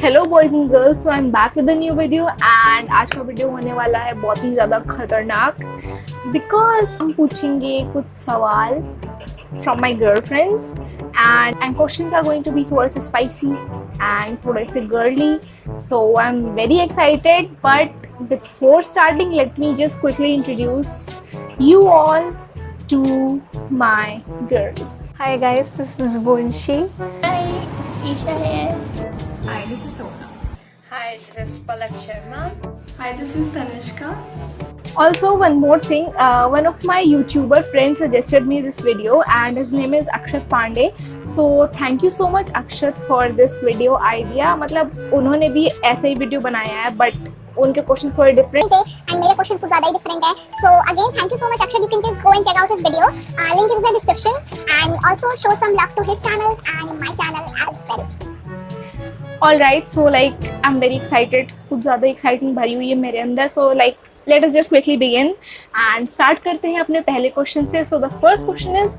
Hello boys and girls, so I am back with a new video and आज का video होने वाला है बहुत ही ज़्यादा खतरनाक बिकॉज हम पूछेंगे कुछ सवाल from my girlfriends and questions are going to be थोड़े से spicy and थोड़े से girly, so I'm very excited. But before starting, let me just quickly introduce you all to my girls. Hi guys, this is Bunshi. Hi, Isha here. Hi, this is Sona. Hi, this is Palak Sharma. Hi, this is Tanishka. Also, one more thing, one of my YouTuber friends suggested me this video and his name is Akshat Pandey. So thank you so much Akshat for this video idea. मतलब उन्होंने भी ऐसे ही video बनाया है but उनके question थोड़े different थे and मेरे क्वेश्चन कुछ ज़्यादा ही डिफरेंट है. So again, thank you so much Akshat. You can just go and check out his video. Link is in the description and also show some love to his channel and my channel as well. Alright, so like I'm very excited. कुछ ज़्यादा exciting भरी हुई है मेरे अंदर. So like let us just quickly begin and start करते हैं अपने पहले क्वेश्चन से. So the first question is,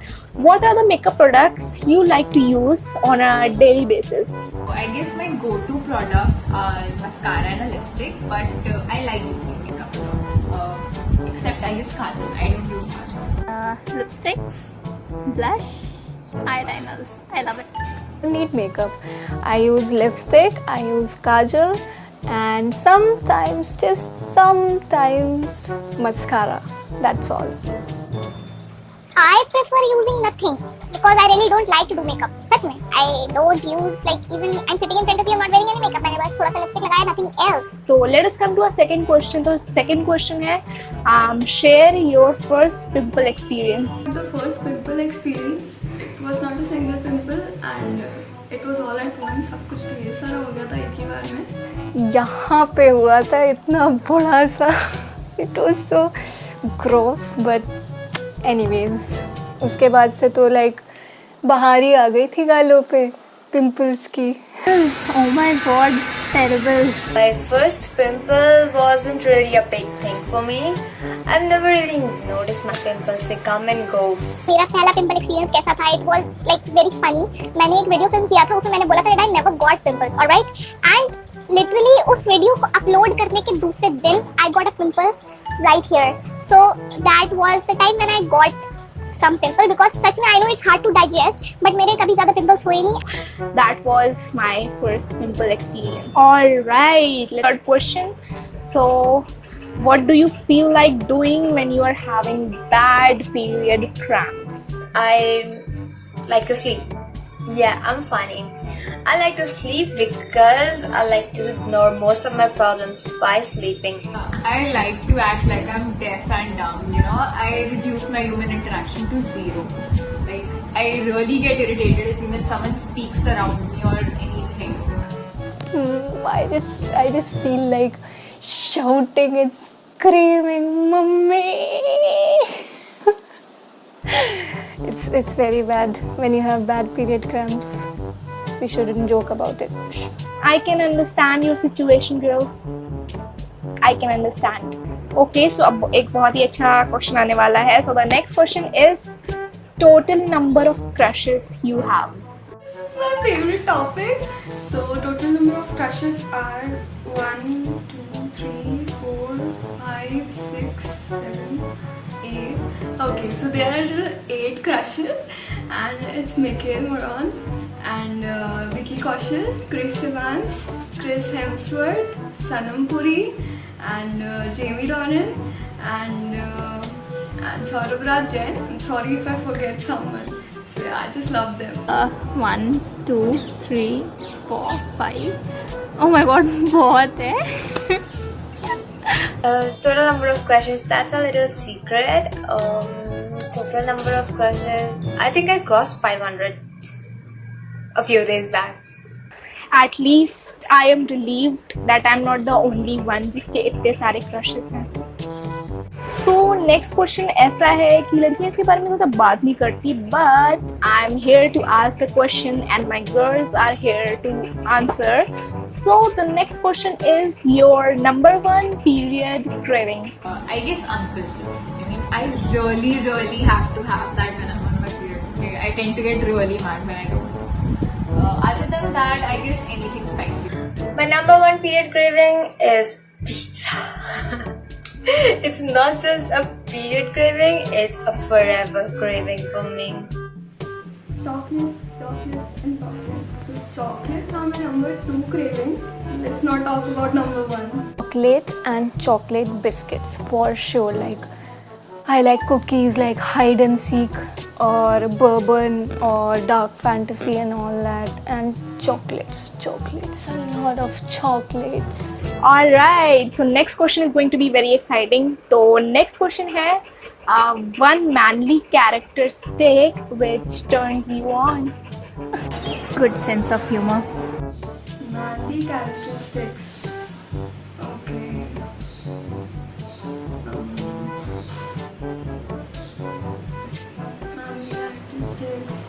what are the makeup products you like to use on a daily basis? I guess my go-to products are mascara and a lipstick, but I like using makeup. Except I use kajal. I don't use kajal. Lipsticks, blush, eyeliners. I love it. I need makeup. I use lipstick, I use kajal, and sometimes, just sometimes, mascara. That's all. I prefer using nothing because I really don't like to do makeup. सच में I don't use, like even I'm sitting in front of you, I'm not wearing any makeup. मैंने बस थोड़ा सा lipstick लगाया, nothing else. तो let us come to a second question. तो second question है, share your first pimple experience. The first pimple experience, it was not a single pimple and it was all at once. सब कुछ ढेर सारा हो गया था एक ही बार में. यहाँ पे हुआ था इतना बड़ा सा. It was so gross, but anyways, उसके बाद से तो like बाहर ही आ गई थी गालों पे पिंपल्स की. Oh my god, terrible. My first pimple wasn't really a big thing for me. I've never really noticed my pimples. They come and go. मेरा पहला पिंपल एक्सपीरियंस कैसा था? It was like very funny. मैंने एक video film किया था, उसमें मैंने बोला था that I never got pimples, alright? And literally उस वीडियो को अपलोड करने के दूसरे दिन I got a pimple right here. So that was the time when I got some pimple because सच में I know it's hard to digest, but मेरे कभी ज़्यादा pimples हुए नहीं. That was my first pimple experience. Alright, third question. So what do you feel like doing when you are having bad period cramps? I like to sleep. Yeah, I'm funny. I like to sleep because I like to ignore most of my problems by sleeping. I like to act like I'm deaf and dumb, you know. I reduce my human interaction to zero. Like, I really get irritated if even someone speaks around me or anything. I just feel like shouting and screaming, "Mummy!" It's very bad when you have bad period cramps. We shouldn't joke about it. I can understand your situation, girls. I can understand. Okay, so अब एक बहुत ही अच्छा question आने वाला है. So the next question is total number of crushes you have. This is my favorite topic. So total number of crushes are 1, 2, 3, 4, 5, 6, 7, 8. Okay, so there are 8 crushes and it's Mikhail Moran and Vicky Kaushal, Chris Evans, Chris Hemsworth, Sanam Puri and Jamie Dornan and Saurabh Raj Jain. I'm sorry if I forget someone. So yeah, I just love them. 1, 2, 3, 4, 5. Oh my god, बहुत है. Total number of crushes, that's a little secret. Total number of crushes, I think I crossed 500 a few days back. At least I am relieved that I'm not the only one जिसके इतने सारे crushes हैं. So next question ऐसा है कि लड़कियां इसके बारे में ज़्यादा बात नहीं करती, but I'm here to ask the question and my girls are here to answer. So the next question is your number one period craving. I guess uncle chips. I mean, I really have to have that when I'm on my period. Okay? I tend to get really mad when I don't. Other than that, I guess anything spicy. My My number one period craving is pizza. It's not just a period craving, it's a forever craving for me. Chocolate, and chocolate. So chocolates are my number 2 craving. Let's not talk about number 1. Chocolate and chocolate biscuits for sure. Like I like cookies like hide and seek or bourbon or dark fantasy and all that, and chocolates, a lot of chocolates. All right, so next question is going to be very exciting. So next question है one manly characteristic which turns you on. Good sense of humor. Manly characteristics. Okay. Manly characteristics.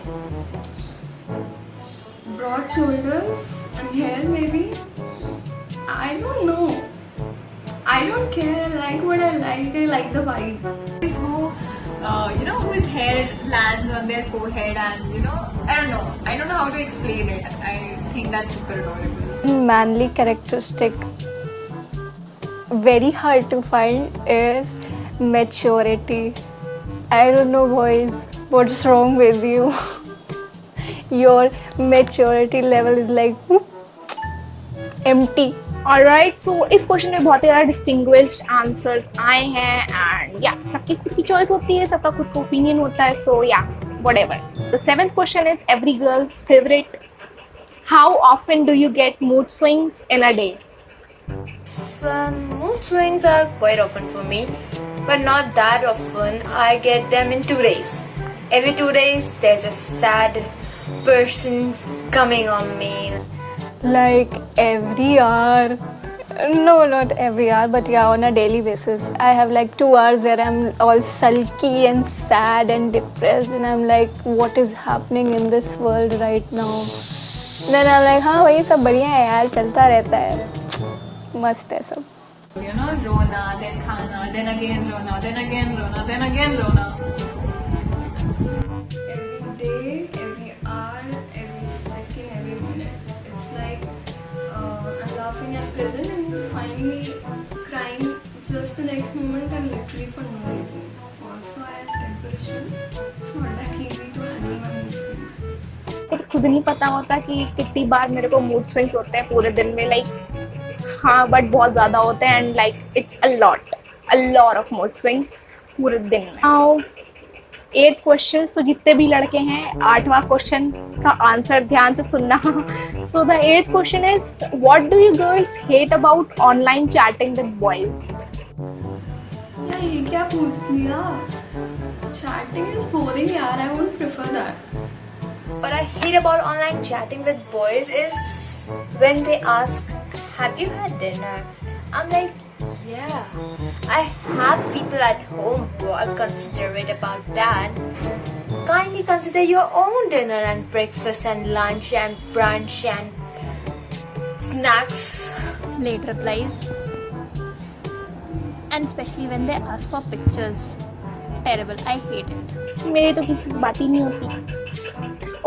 Broad shoulders and hair, maybe. I don't know. I don't care. I like what I like. I like the vibe. Who, whose hair lands on their forehead, and I don't know how to explain it. I think that's super adorable. Manly characteristic very hard to find is maturity. I don't know, boys, what's wrong with you? Your maturity level is like empty. Alright, so इस question में बहुत ही ज़्यादा distinguished answers आए हैं, and yeah, सबकी खुद की choice होती है, सबका खुद का opinion होता है, so yeah, whatever. The 7th question is every girl's favorite. How often do you get mood swings in a day? Mood swings are quite often for me, but not that often. I get them in 2 days. Every 2 days, there's a sad person coming on me. Like every hour. No, not every hour, but yeah, on a daily basis. I have like 2 hours where I'm all sulky and sad and depressed, and I'm like, what is happening in this world right now? Then I'm like, हाँ वही सब बढ़िया है यार, चलता रहता है, मस्त है सब. Rona, then khana, then again rona, then again rona, then again rona. Every day, every hour, every second, every minute. It's like I'm laughing at present and finally crying just the next moment and literally for no reason. Also, I have temper issues. It's not that easy to handle my mood swings. तो खुद नहीं पता होता कि कितनी बार मेरे को mood swings होते हैं पूरे दिन में, लाइक हाँ बट बहुत ज़्यादा होते हैं, and like it's a lot of mood swings पूरे दिन में. नाउ 8 क्वेश्चंस, तो जितने भी लड़के हैं 8वां क्वेश्चन का आंसर ध्यान से सुनना. So the 8th question is what do you girls hate about online chatting with boys? यार ये क्या पूछ लिया? Chatting is boring यार. I won't prefer that. What I hate about online chatting with boys is when they ask, have you had dinner? I'm like, yeah, I have people at home who are considerate about that. Kindly consider your own dinner and breakfast and lunch and brunch and snacks. Late replies, and especially when they ask for pictures. Terrible, I hate it. मेरी तो किसी से बात ही नहीं होती.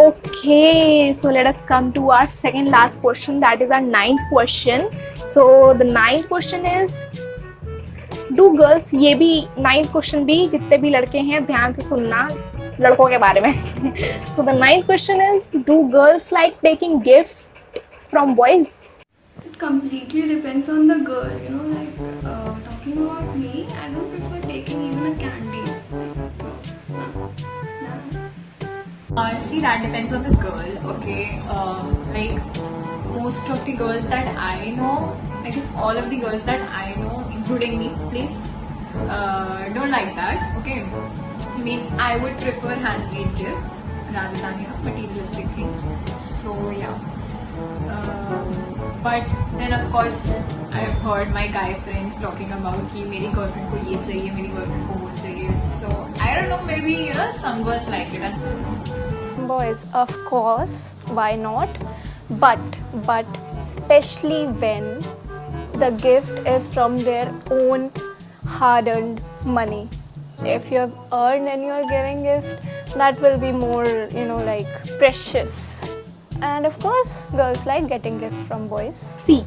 Okay, so let us come to our second last question, that is our 9th question. So the 9th question is, do girls, ये भी 9th question भी जितने भी लड़के हैं ध्यान से सुनना लड़कों के बारे में. So the 9th question is, do girls like taking gifts from boys? It completely depends on the girl, like talking about me, I don't prefer taking even a candy. See, that depends on the girl, okay? Like most of the girls that I know, I guess all of the girls that I know, including me, please, don't like that, okay? I mean, I would prefer handmade gifts rather than materialistic things. So yeah. But then of course I've heard my guy friends talking about कि मेरी girlfriend को ये चाहिए, मेरी girlfriend को वो चाहिए. So I don't know, maybe some girls like it and some. Boys, of course, why not? But especially when the gift is from their own hard-earned money. If you have earned and you are giving gift, that will be more, like precious And of course, girls like getting gifts from boys. See,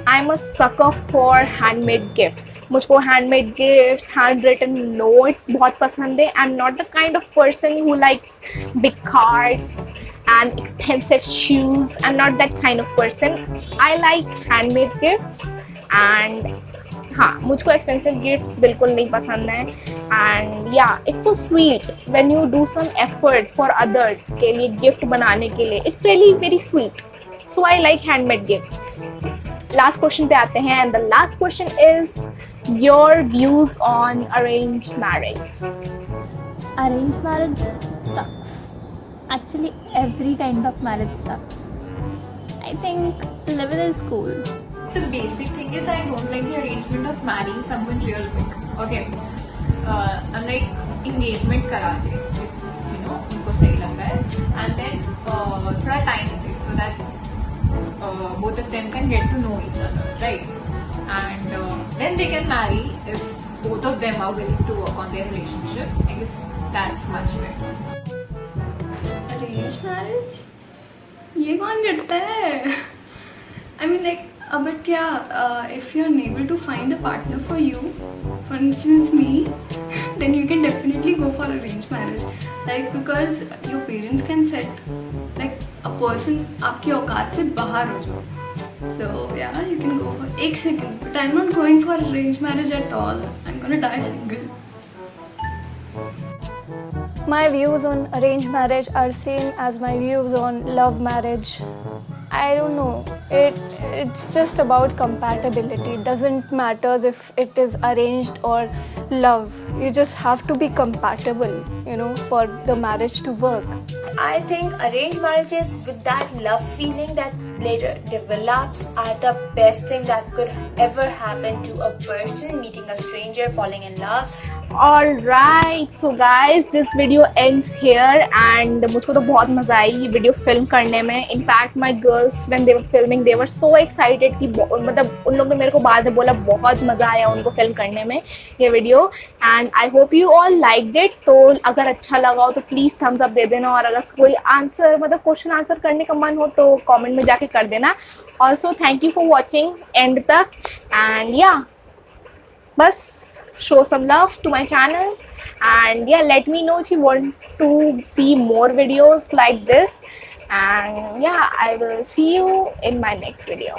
I'm a sucker for handmade gifts. मुझको handmade gifts, handwritten notes बहुत पसंद है. I'm not the kind of person who likes big cards and expensive shoes. I'm not that kind of person. I like handmade gifts and हाँ, मुझको expensive gifts बिल्कुल नहीं पसंद है. एंड या it's so sweet when you do some efforts for others के लिए gift बनाने के लिए. It's really very sweet. So I like handmade gifts. Last question पे आते हैं and the last question is your views on arranged marriage. Arranged marriage sucks. Actually, every kind of marriage sucks. I think living is cool. The basic thing is I don't like the arrangement of marrying someone real quick. Okay, I'm like engagement करा दे if you know उनको सही लग रहा है, and then थोड़ा time they so that both of them can get to know each other, right? And then they can marry if both of them are willing to work on their relationship. I guess that's much better. Arranged marriage? ये कौन करता है? I mean like, but yeah, if you're unable to find a partner for you, for instance me, then you can definitely go for arranged marriage. Like because your parents can set like a person आपकी औकात से बाहर हो जाओ. So yeah, you can go for एक second. But I'm not going for arranged marriage at all. I'm gonna die single. My views on arranged marriage are same as my views on love marriage. I don't know. It's just about compatibility. It doesn't matter if it is arranged or love. You just have to be compatible, you know, for the marriage to work. I think arranged marriages with that love feeling that later develops are the best thing that could ever happen to a person meeting a stranger, falling in love. Alright, so guys, this video ends here and मुझको तो बहुत मजा आई ये video film करने में. In fact, my girls when they were filming, they were so excited कि मतलब उन लोग ने मेरे को बाद में बोला बहुत मजा आया उनको फिल्म करने में ये video. And I hope you all liked it. तो अगर अच्छा लगा हो तो प्लीज थम्स अप दे देना और अगर कोई आंसर मतलब क्वेश्चन आंसर करने का मन हो तो कमेंट में जाके कर देना. Also, thank you for watching and तक and yeah, बस show some love to my channel and yeah, let me know if you want to see more videos like this and yeah, I will see you in my next video.